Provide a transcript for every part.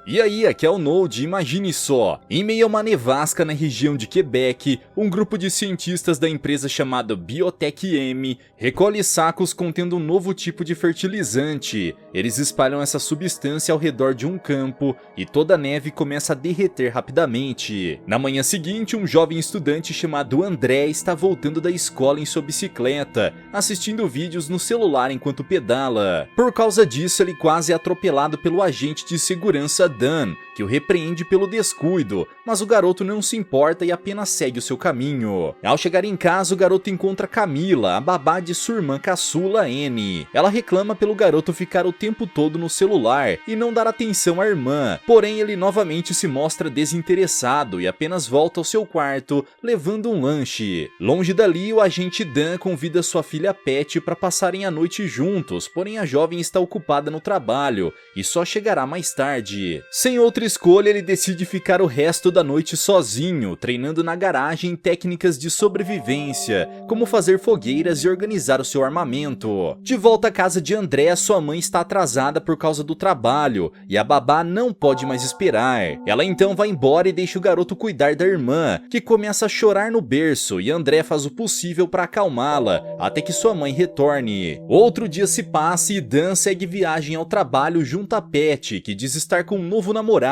E aí, aqui é o Node, imagine só, em meio a uma nevasca na região de Quebec, um grupo de cientistas da empresa chamada Biotech M recolhe sacos contendo um novo tipo de fertilizante. Eles espalham essa substância ao redor de um campo e toda a neve começa a derreter rapidamente. Na manhã seguinte, um jovem estudante chamado André está voltando da escola em sua bicicleta, assistindo vídeos no celular enquanto pedala. Por causa disso, ele quase é atropelado pelo agente de segurança Dan, que o repreende pelo descuido, mas o garoto não se importa e apenas segue o seu caminho. Ao chegar em casa, o garoto encontra Camila, a babá de sua irmã caçula Annie. Ela reclama pelo garoto ficar o tempo todo no celular e não dar atenção à irmã, porém ele novamente se mostra desinteressado e apenas volta ao seu quarto, levando um lanche. Longe dali, o agente Dan convida sua filha Pat para passarem a noite juntos, porém a jovem está ocupada no trabalho e só chegará mais tarde. Sem outra escolha, ele decide ficar o resto da noite sozinho, treinando na garagem técnicas de sobrevivência, como fazer fogueiras e organizar o seu armamento. De volta à casa de André, sua mãe está atrasada por causa do trabalho, e a babá não pode mais esperar. Ela então vai embora e deixa o garoto cuidar da irmã, que começa a chorar no berço, e André faz o possível para acalmá-la, até que sua mãe retorne. Outro dia se passa e Dan segue viagem ao trabalho junto a Pat, que diz estar com um novo namorado.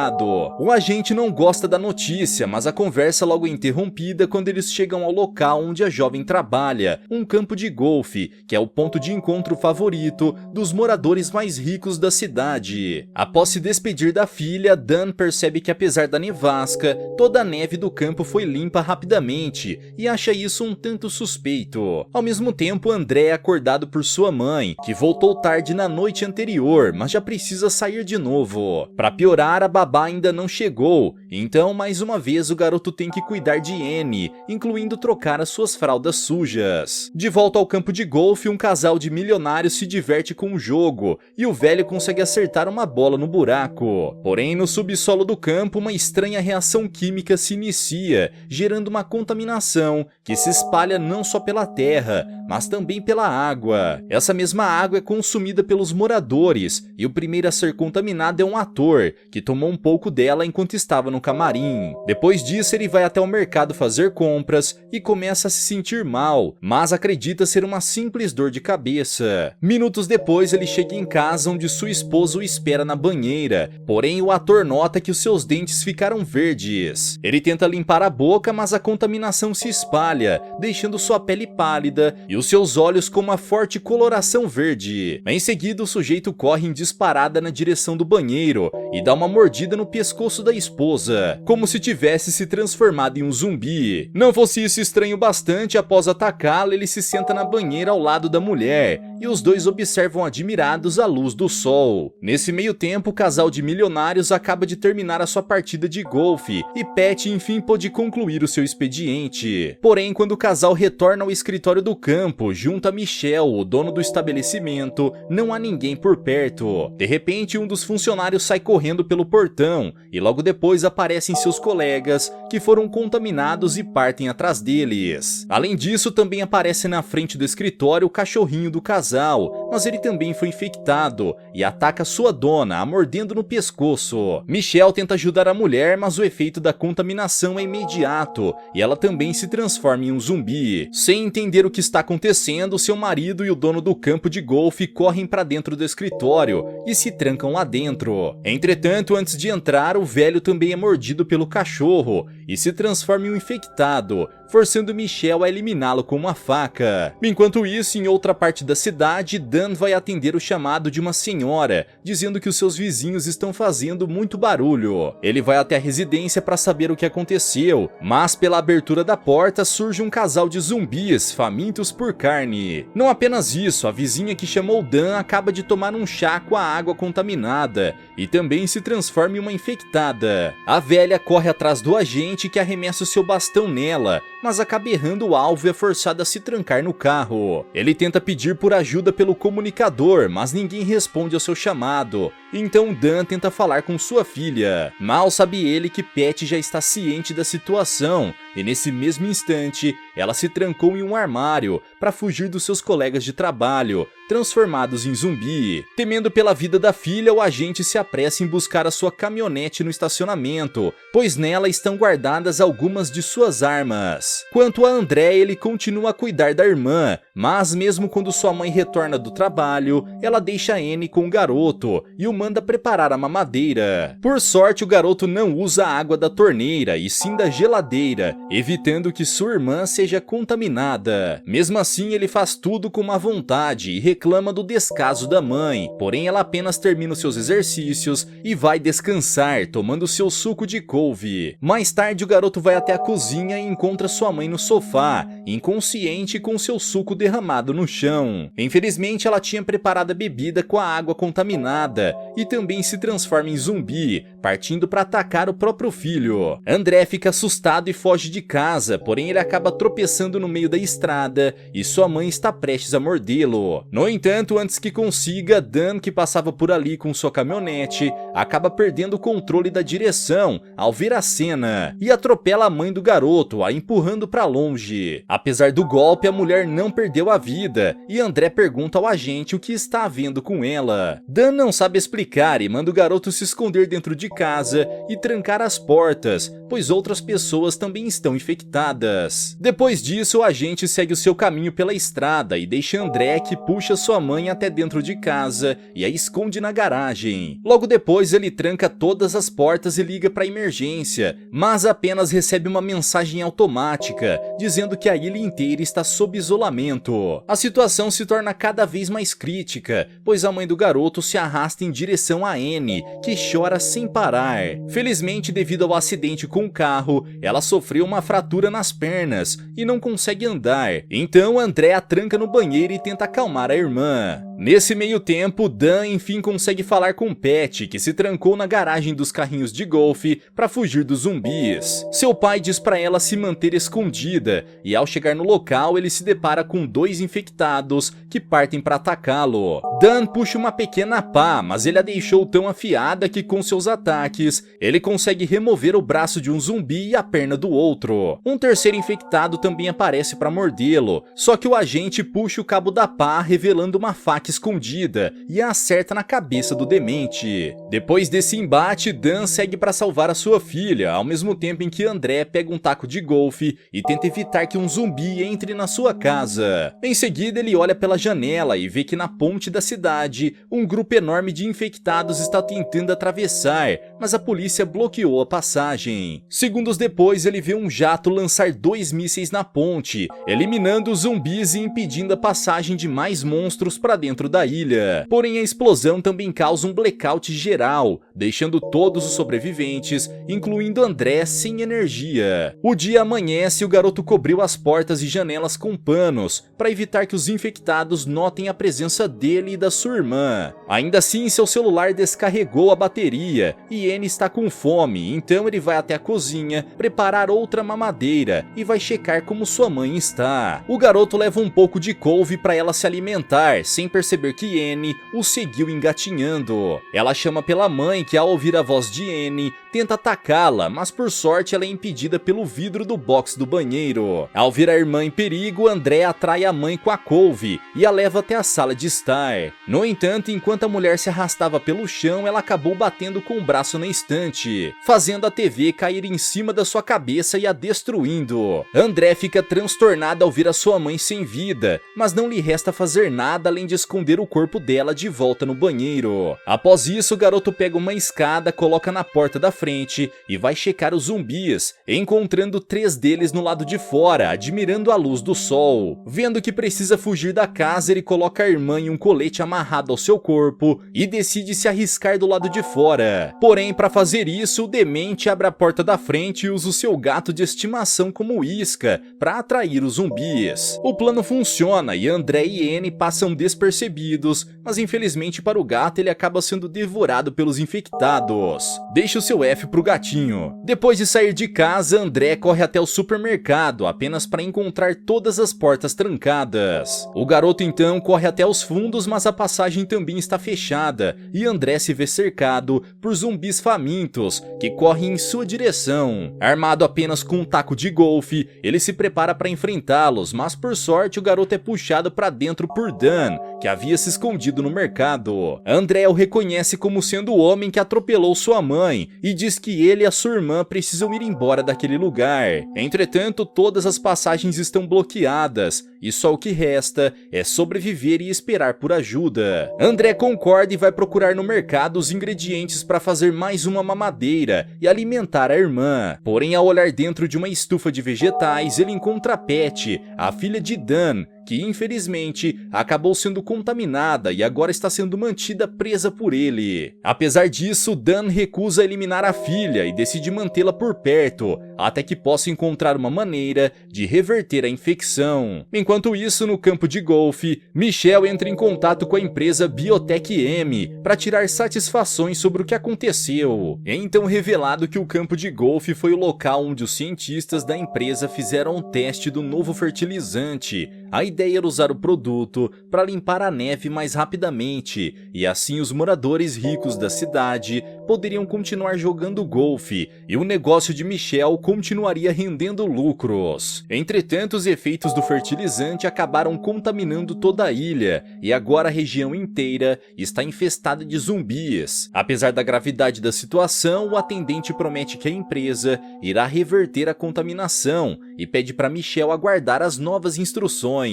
O agente não gosta da notícia, mas a conversa logo é interrompida quando eles chegam ao local onde a jovem trabalha, um campo de golfe, que é o ponto de encontro favorito dos moradores mais ricos da cidade. Após se despedir da filha, Dan percebe que apesar da nevasca, toda a neve do campo foi limpa rapidamente e acha isso um tanto suspeito. Ao mesmo tempo, André é acordado por sua mãe, que voltou tarde na noite anterior, mas já precisa sair de novo. Para piorar, a babá ainda não chegou, então mais uma vez o garoto tem que cuidar de Annie, incluindo trocar as suas fraldas sujas. De volta ao campo de golfe, um casal de milionários se diverte com o jogo, e o velho consegue acertar uma bola no buraco. Porém, no subsolo do campo, uma estranha reação química se inicia, gerando uma contaminação que se espalha não só pela terra, mas também pela água. Essa mesma água é consumida pelos moradores, e o primeiro a ser contaminado é um ator, que tomou um pouco dela enquanto estava no camarim. Depois disso, ele vai até o mercado fazer compras e começa a se sentir mal, mas acredita ser uma simples dor de cabeça. Minutos depois, ele chega em casa onde sua esposa o espera na banheira, porém o ator nota que os seus dentes ficaram verdes. Ele tenta limpar a boca, mas a contaminação se espalha, deixando sua pele pálida e os seus olhos com uma forte coloração verde. Em seguida, o sujeito corre em disparada na direção do banheiro e dá uma mordida no pescoço da esposa, como se tivesse se transformado em um zumbi. Não fosse isso estranho bastante, após atacá-la, ele se senta na banheira ao lado da mulher, e os dois observam admirados a luz do sol. Nesse meio tempo, o casal de milionários acaba de terminar a sua partida de golfe, e Pat enfim pôde concluir o seu expediente. Porém, quando o casal retorna ao escritório do campo, junto a Michelle, o dono do estabelecimento, não há ninguém por perto. De repente, um dos funcionários sai correndo pelo portão, e logo depois aparecem seus colegas, que foram contaminados e partem atrás deles. Além disso, também aparece na frente do escritório o cachorrinho do casal, mas ele também foi infectado, e ataca sua dona, a mordendo no pescoço. Michelle tenta ajudar a mulher, mas o efeito da contaminação é imediato, e ela também se transforma em um zumbi. Sem entender o que está acontecendo, seu marido e o dono do campo de golfe correm para dentro do escritório, e se trancam lá dentro. Entretanto, antes de entrar, o velho também é mordido pelo cachorro e se transforma em um infectado, forçando Michelle a eliminá-lo com uma faca. Enquanto isso, em outra parte da cidade, Dan vai atender o chamado de uma senhora, dizendo que os seus vizinhos estão fazendo muito barulho. Ele vai até a residência para saber o que aconteceu, mas pela abertura da porta surge um casal de zumbis famintos por carne. Não apenas isso, a vizinha que chamou Dan acaba de tomar um chá com a água contaminada e também se transforma em uma infectada. A velha corre atrás do agente, que arremessa o seu bastão nela, mas acaba errando o alvo e é forçado a se trancar no carro. Ele tenta pedir por ajuda pelo comunicador, mas ninguém responde ao seu chamado. Então Dan tenta falar com sua filha. Mal sabe ele que Pat já está ciente da situação e nesse mesmo instante, ela se trancou em um armário para fugir dos seus colegas de trabalho, transformados em zumbi. Temendo pela vida da filha, o agente se apressa em buscar a sua caminhonete no estacionamento, pois nela estão guardadas algumas de suas armas. Quanto a André, ele continua a cuidar da irmã, mas mesmo quando sua mãe retorna do trabalho, ela deixa Annie com o garoto e o manda preparar a mamadeira. Por sorte, o garoto não usa a água da torneira e sim da geladeira, evitando que sua irmã seja contaminada. Mesmo assim, ele faz tudo com má vontade e reclama do descaso da mãe, porém ela apenas termina os seus exercícios e vai descansar, tomando seu suco de couve. Mais tarde, o garoto vai até a cozinha e encontra sua mãe no sofá, inconsciente com seu suco derramado no chão. Infelizmente, ela tinha preparado a bebida com a água contaminada e também se transforma em zumbi, partindo para atacar o próprio filho. André fica assustado e foge de casa, porém ele acaba tropeçando no meio da estrada e sua mãe está prestes a mordê-lo. No entanto, antes que consiga, Dan, que passava por ali com sua caminhonete, acaba perdendo o controle da direção ao ver a cena e atropela a mãe do garoto, a empurrando para longe. Apesar do golpe, a mulher não perdeu a vida e André pergunta ao agente o que está havendo com ela. Dan não sabe explicar e manda o garoto se esconder dentro de casa e trancar as portas, pois outras pessoas também estão infectadas. Depois disso, o agente segue o seu caminho pela estrada e deixa André, que puxa sua mãe até dentro de casa e a esconde na garagem. Logo depois, ele tranca todas as portas e liga para a emergência, mas apenas recebe uma mensagem automática dizendo que a ilha inteira está sob isolamento. A situação se torna cada vez mais crítica, pois a mãe do garoto se arrasta em direção a Annie, que chora sem parar. Felizmente, devido ao acidente com o carro, ela sofreu uma fratura nas pernas e não consegue andar. Então, André a tranca no banheiro e tenta acalmar a irmã. Nesse meio tempo, Dan enfim consegue falar com Pat, que se trancou na garagem dos carrinhos de golfe para fugir dos zumbis. Seu pai diz para ela se manter escondida e ao chegar no local ele se depara com 2 infectados que partem para atacá-lo. Dan puxa uma pequena pá, mas ele a deixou tão afiada que com seus ataques ele consegue remover o braço de um zumbi e a perna do outro. Um terceiro infectado também aparece para mordê-lo, só que o agente puxa o cabo da pá revelando uma faca escondida e a acerta na cabeça do demente. Depois desse embate, Dan segue para salvar a sua filha, ao mesmo tempo em que André pega um taco de golfe e tenta evitar que um zumbi entre na sua casa. Em seguida, ele olha pela janela e vê que na ponte da cidade, um grupo enorme de infectados está tentando atravessar, mas a polícia bloqueou a passagem. Segundos depois, ele vê um jato lançar 2 mísseis na ponte, eliminando os zumbis e impedindo a passagem de mais monstros para dentro da ilha. Porém, a explosão também causa um blackout geral, deixando todos os sobreviventes, incluindo André, sem energia. O dia amanhece e o garoto cobriu as portas e janelas com panos, para evitar que os infectados notem a presença dele e da sua irmã. Ainda assim, seu celular descarregou a bateria e Annie está com fome, então ele vai até a cozinha preparar outra mamadeira e vai checar como sua mãe está. O garoto leva um pouco de couve para ela se alimentar, sem perceber que Annie o seguiu engatinhando. Ela chama pela mãe, que ao ouvir a voz de Annie, tenta atacá-la, mas por sorte ela é impedida pelo vidro do box do banheiro. Ao ver a irmã em perigo, André atrai a mãe com a couve e a leva até a sala de estar. No entanto, enquanto a mulher se arrastava pelo chão, ela acabou batendo com o braço na estante, fazendo a TV cair em cima da sua cabeça e a destruindo. André fica transtornado ao ver a sua mãe sem vida, mas não lhe resta fazer nada além de esconder o corpo dela de volta no banheiro. Após isso, o garoto pega uma escada, coloca na porta da frente e vai checar os zumbis, encontrando 3 deles no lado de fora, admirando a luz do sol. Vendo que precisa fugir da casa, ele coloca a irmã em um colete amarrado ao seu corpo e decide se arriscar do lado de fora. Porém, para fazer isso, o demente abre a porta da frente e usa o seu gato de estimação como isca para atrair os zumbis. O plano funciona e André e Annie passam despercebidos despercebidos, mas infelizmente para o gato ele acaba sendo devorado pelos infectados. Deixa o seu F pro gatinho. Depois de sair de casa, André corre até o supermercado, apenas para encontrar todas as portas trancadas. O garoto então corre até os fundos, mas a passagem também está fechada, e André se vê cercado por zumbis famintos, que correm em sua direção. Armado apenas com um taco de golfe, ele se prepara para enfrentá-los, mas por sorte o garoto é puxado para dentro por Dan, que havia se escondido no mercado. André o reconhece como sendo o homem que atropelou sua mãe e diz que ele e a sua irmã precisam ir embora daquele lugar. Entretanto, todas as passagens estão bloqueadas e só o que resta é sobreviver e esperar por ajuda. André concorda e vai procurar no mercado os ingredientes para fazer mais uma mamadeira e alimentar a irmã. Porém, ao olhar dentro de uma estufa de vegetais, ele encontra Pat, a filha de Dan, que infelizmente acabou sendo contaminada e agora está sendo mantida presa por ele. Apesar disso, Dan recusa eliminar a filha e decide mantê-la por perto, até que possa encontrar uma maneira de reverter a infecção. Enquanto isso, no campo de golfe, Michelle entra em contato com a empresa Biotech M para tirar satisfações sobre o que aconteceu. É então revelado que o campo de golfe foi o local onde os cientistas da empresa fizeram o teste do novo fertilizante. A ideia era usar o produto para limpar a neve mais rapidamente, e assim os moradores ricos da cidade poderiam continuar jogando golfe, e o negócio de Michelle continuaria rendendo lucros. Entretanto, os efeitos do fertilizante acabaram contaminando toda a ilha, e agora a região inteira está infestada de zumbis. Apesar da gravidade da situação, o atendente promete que a empresa irá reverter a contaminação e pede para Michelle aguardar as novas instruções.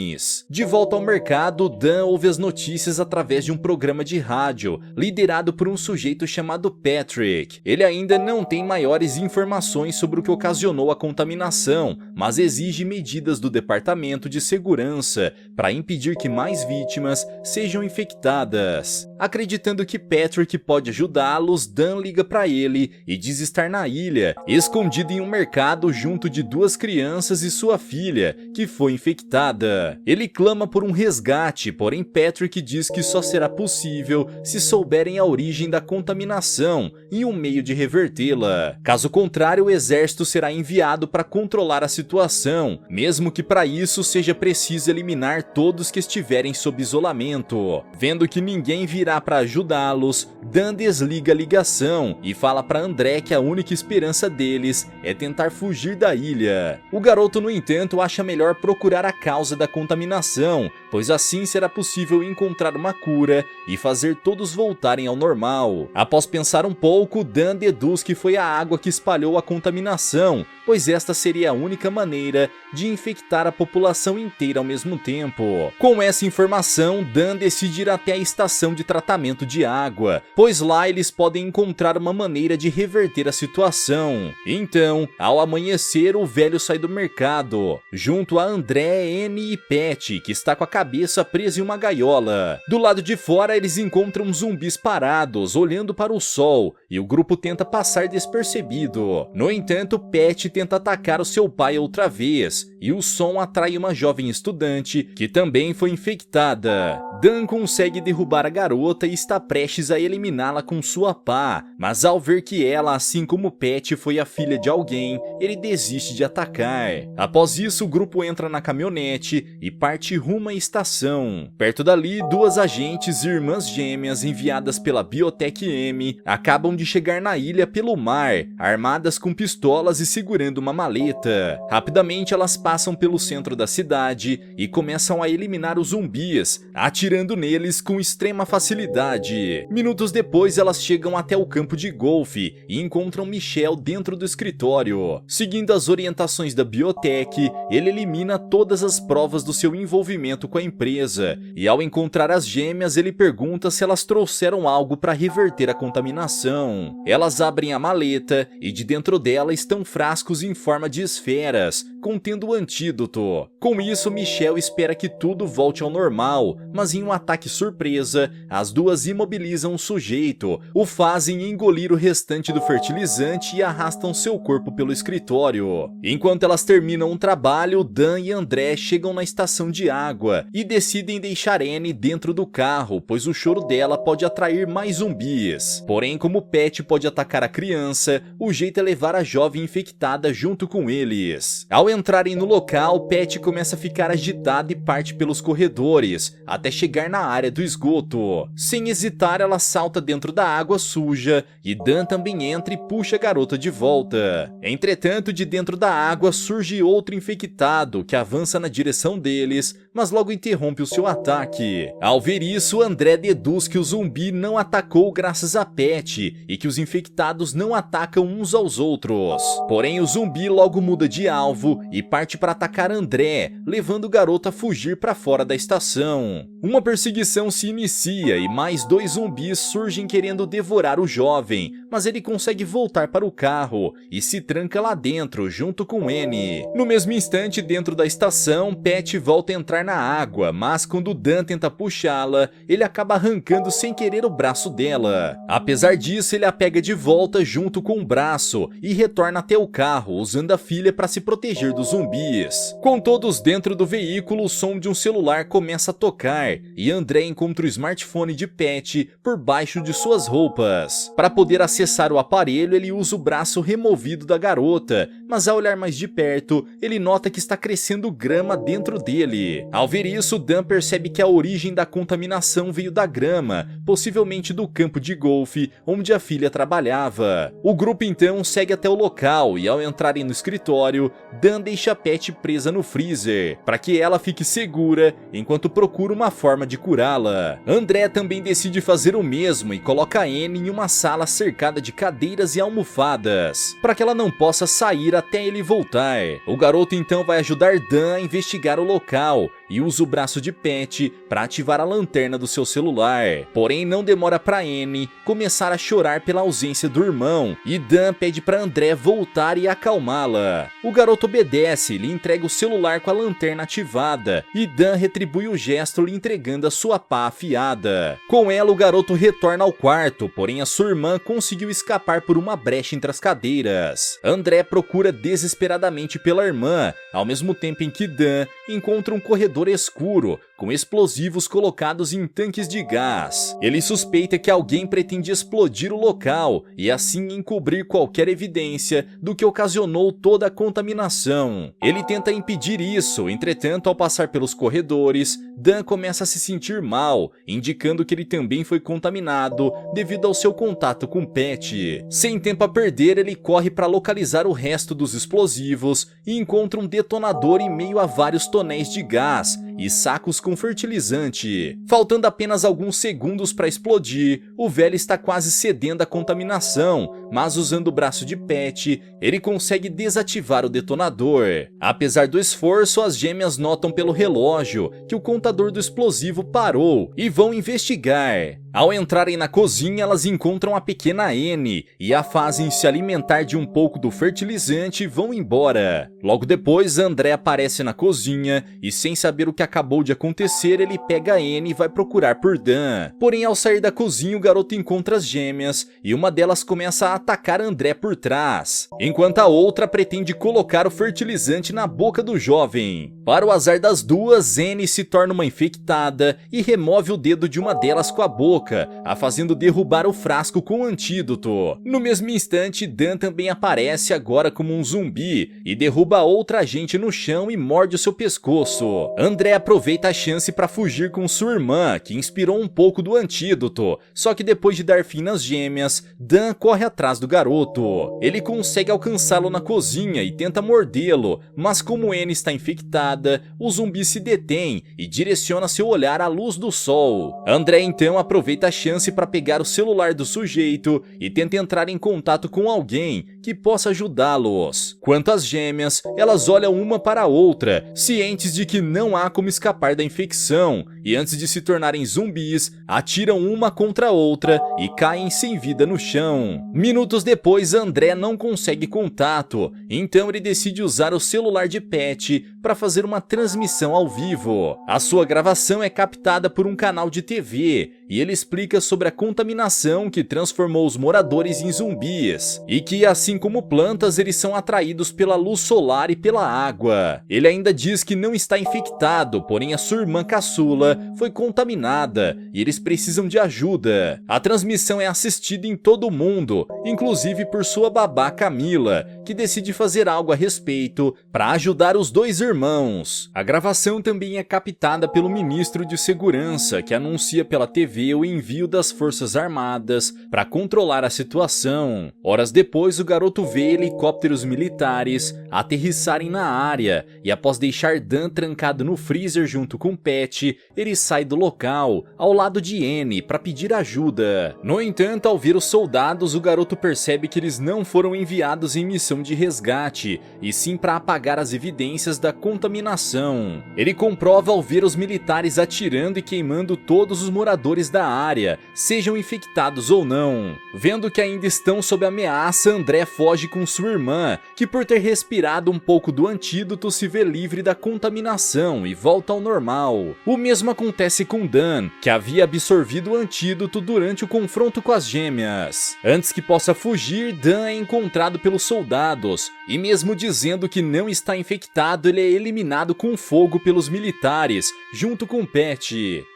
De volta ao mercado, Dan ouve as notícias através de um programa de rádio, liderado por um sujeito chamado Patrick. Ele ainda não tem maiores informações sobre o que ocasionou a contaminação, mas exige medidas do Departamento de Segurança para impedir que mais vítimas sejam infectadas. Acreditando que Patrick pode ajudá-los, Dan liga para ele e diz estar na ilha, escondido em um mercado junto de duas crianças e sua filha, que foi infectada. Ele clama por um resgate, porém Patrick diz que só será possível se souberem a origem da contaminação e um meio de revertê-la. Caso contrário, o exército será enviado para controlar a situação, mesmo que para isso seja preciso eliminar todos que estiverem sob isolamento. Vendo que ninguém virá para ajudá-los, Dan desliga a ligação e fala para André que a única esperança deles é tentar fugir da ilha. O garoto, no entanto, acha melhor procurar a causa da contaminação, pois assim será possível encontrar uma cura e fazer todos voltarem ao normal. Após pensar um pouco, Dan deduz que foi a água que espalhou a contaminação, pois esta seria a única maneira de infectar a população inteira ao mesmo tempo. Com essa informação, Dan decide ir até a estação de tratamento de água, pois lá eles podem encontrar uma maneira de reverter a situação. Então, ao amanhecer, o velho sai do mercado, junto a André, Annie e Pat, que está com a cabeça presa em uma gaiola. Do lado de fora, eles encontram zumbis parados, olhando para o sol, e o grupo tenta passar despercebido. No entanto, Pat tenta atacar o seu pai outra vez, e o som atrai uma jovem estudante, que também foi infectada. Dan consegue derrubar a garota e está prestes a eliminá-la com sua pá, mas ao ver que ela, assim como Pat, foi a filha de alguém, ele desiste de atacar. Após isso, o grupo entra na caminhonete e parte rumo à estação. Perto dali, duas agentes e irmãs gêmeas enviadas pela Biotech M acabam de chegar na ilha pelo mar, armadas com pistolas e segurando uma maleta. Rapidamente, elas passam pelo centro da cidade e começam a eliminar os zumbis, atirando neles com extrema facilidade. Minutos depois, elas chegam até o campo de golfe e encontram Michelle dentro do escritório. Seguindo as orientações da Biotech, ele elimina todas as provas do seu envolvimento com a empresa, e ao encontrar as gêmeas, ele pergunta se elas trouxeram algo para reverter a contaminação. Elas abrem a maleta e de dentro dela estão frascos em forma de esferas, contendo o antídoto. Com isso, Michelle espera que tudo volte ao normal, mas fazem um ataque surpresa, as duas imobilizam o sujeito, o fazem engolir o restante do fertilizante e arrastam seu corpo pelo escritório. Enquanto elas terminam o trabalho, Dan e André chegam na estação de água e decidem deixar Annie dentro do carro, pois o choro dela pode atrair mais zumbis. Porém, como Pat pode atacar a criança, o jeito é levar a jovem infectada junto com eles. Ao entrarem no local, Pat começa a ficar agitada e parte pelos corredores, até chegar na área do esgoto. Sem hesitar, ela salta dentro da água suja e Dan também entra e puxa a garota de volta. Entretanto, de dentro da água surge outro infectado que avança na direção deles, mas logo interrompe o seu ataque. Ao ver isso, André deduz que o zumbi não atacou graças a Pat e que os infectados não atacam uns aos outros. Porém, o zumbi logo muda de alvo e parte para atacar André, levando o garoto a fugir para fora da estação. Uma perseguição se inicia e mais 2 zumbis surgem querendo devorar o jovem, mas ele consegue voltar para o carro e se tranca lá dentro junto com Annie. No mesmo instante, dentro da estação, Pat volta a entrar na água, mas quando Dan tenta puxá-la, ele acaba arrancando sem querer o braço dela. Apesar disso, ele a pega de volta junto com o braço e retorna até o carro, usando a filha para se proteger dos zumbis. Com todos dentro do veículo, o som de um celular começa a tocar e André encontra o smartphone de Pat por baixo de suas roupas. Para poder acessar o aparelho, ele usa o braço removido da garota, mas ao olhar mais de perto, ele nota que está crescendo grama dentro dele. Ao ver isso, Dan percebe que a origem da contaminação veio da grama, possivelmente do campo de golfe onde a filha trabalhava. O grupo então segue até o local e ao entrarem no escritório, Dan deixa Pat presa no freezer, para que ela fique segura enquanto procura uma forma de curá-la. André também decide fazer o mesmo e coloca Annie em uma sala cercada de cadeiras e almofadas, para que ela não possa sair até ele voltar. O garoto então vai ajudar Dan a investigar o local e usa o braço de Pat para ativar a lanterna do seu celular. Porém, não demora para Annie começar a chorar pela ausência do irmão e Dan pede para André voltar e acalmá-la. O garoto obedece e lhe entrega o celular com a lanterna ativada e Dan retribui o gesto lhe entregando a sua pá afiada. Com ela, o garoto retorna ao quarto, porém a sua irmã conseguiu escapar por uma brecha entre as cadeiras. André procura desesperadamente pela irmã, ao mesmo tempo em que Dan encontra um corredor escuro com explosivos colocados em tanques de gás. Ele suspeita que alguém pretende explodir o local e assim encobrir qualquer evidência do que ocasionou toda a contaminação. Ele tenta impedir isso, entretanto, ao passar pelos corredores, Dan começa a se sentir mal, indicando que ele também foi contaminado devido ao seu contato com Pat. Sem tempo a perder, ele corre para localizar o resto dos explosivos e encontra um detonador em meio a vários tonéis de gás e sacos com fertilizante. Faltando apenas alguns segundos para explodir, o velho está quase cedendo à contaminação, mas usando o braço de Pat, ele consegue desativar o detonador. Apesar do esforço, as gêmeas notam pelo relógio que o contador do explosivo parou e vão investigar. Ao entrarem na cozinha, elas encontram a pequena Annie e a fazem se alimentar de um pouco do fertilizante e vão embora. Logo depois, André aparece na cozinha e, sem saber o que acabou de acontecer, ele pega a Annie e vai procurar por Dan. Porém, ao sair da cozinha, o garoto encontra as gêmeas e uma delas começa a atacar André por trás, enquanto a outra pretende colocar o fertilizante na boca do jovem. Para o azar das duas, Annie se torna uma infectada e remove o dedo de uma delas com a boca, a fazendo derrubar o frasco com o antídoto. No mesmo instante, Dan também aparece agora como um zumbi e derruba outra agente no chão e morde o seu pescoço. André aproveita a chance para fugir com sua irmã, que inspirou um pouco do antídoto, só que depois de dar fim nas gêmeas, Dan corre atrás do garoto. Ele consegue alcançá-lo na cozinha e tenta mordê-lo, mas como Annie está infectada, o zumbi se detém e direciona seu olhar à luz do sol. André então aproveita a chance para pegar o celular do sujeito e tenta entrar em contato com alguém que possa ajudá-los. Quanto às gêmeas, elas olham uma para a outra, cientes de que não há como escapar da infecção, e antes de se tornarem zumbis, atiram uma contra a outra e caem sem vida no chão. Minutos depois, André não consegue contato, então ele decide usar o celular de Pat para fazer uma transmissão ao vivo. A sua gravação é captada por um canal de TV e ele explica sobre a contaminação que transformou os moradores em zumbis e que, assim como plantas, eles são atraídos pela luz solar e pela água. Ele ainda diz que não está infectado, porém a sua irmã caçula foi contaminada e eles precisam de ajuda. A transmissão é assistida em todo o mundo, inclusive por sua babá Camila, que decide fazer algo a respeito para ajudar os dois irmãos. A gravação também é captada pelo ministro de Segurança, que anuncia pela TV o envio das Forças Armadas para controlar a situação. Horas depois, o garoto vê helicópteros militares aterrissarem na área e, após deixar Dan trancado no freezer junto com Pat, ele sai do local, ao lado de Annie, para pedir ajuda. No entanto, ao ver os soldados, o garoto percebe que eles não foram enviados em missão de resgate, e sim para apagar as evidências da contaminação. Ele comprova ao ver os militares atirando e queimando todos os moradores da área, sejam infectados ou não. Vendo que ainda estão sob ameaça, André foge com sua irmã, que por ter respirado um pouco do antídoto se vê livre da contaminação e volta ao normal. O mesmo acontece com Dan, que havia absorvido o antídoto durante o confronto com as gêmeas. Antes que possa fugir, Dan é encontrado pelos soldados, e mesmo dizendo que não está infectado, ele é eliminado com fogo pelos militares, junto com Pat.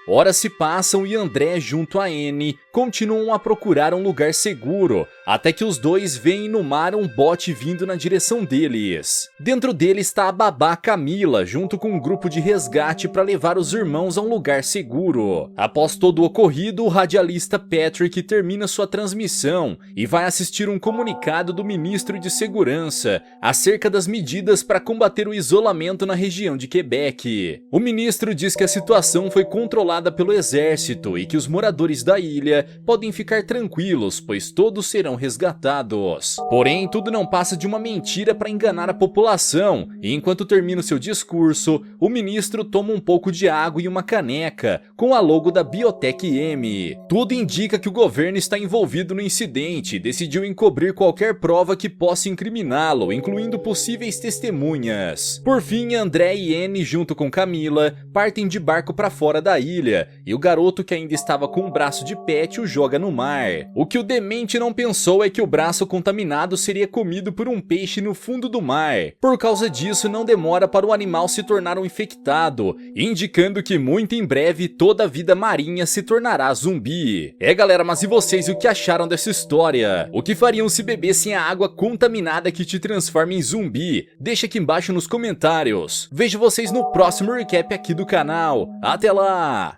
Horas se passam e André, junto a Annie, continuam a procurar um lugar seguro, até que os dois veem no mar um bote vindo na direção deles. Dentro dele está a babá Camila, junto com um grupo de resgate para levar os irmãos a um lugar seguro. Após todo o ocorrido, o radialista Patrick termina sua transmissão e vai assistir um comunicado do ministro de Segurança acerca das medidas para combater o isolamento na região de Quebec. O ministro diz que a situação foi controlada pelo exército e que os moradores da ilha podem ficar tranquilos, pois todos serão resgatados. Porém, tudo não passa de uma mentira para enganar a população, e enquanto termina o seu discurso, o ministro toma um pouco de água e uma caneca com a logo da Biotech M. Tudo indica que o governo está envolvido no incidente e decidiu encobrir qualquer prova que possa incriminá-lo, incluindo possíveis testemunhas. Por fim, André e Annie, junto com Camila, partem de barco para fora da ilha, e o garoto, que ainda estava com o braço de Pat, o joga no mar. O que o demente não pensou é que o braço contaminado seria comido por um peixe no fundo do mar. Por causa disso, não demora para o animal se tornar um infectado, indicando que muito em breve toda a vida marinha se tornará zumbi. Galera, mas e vocês, o que acharam dessa história? O que fariam se bebessem a água contaminada que te transforma em zumbi? Deixa aqui embaixo nos comentários. Vejo vocês no próximo recap aqui do canal. Até lá!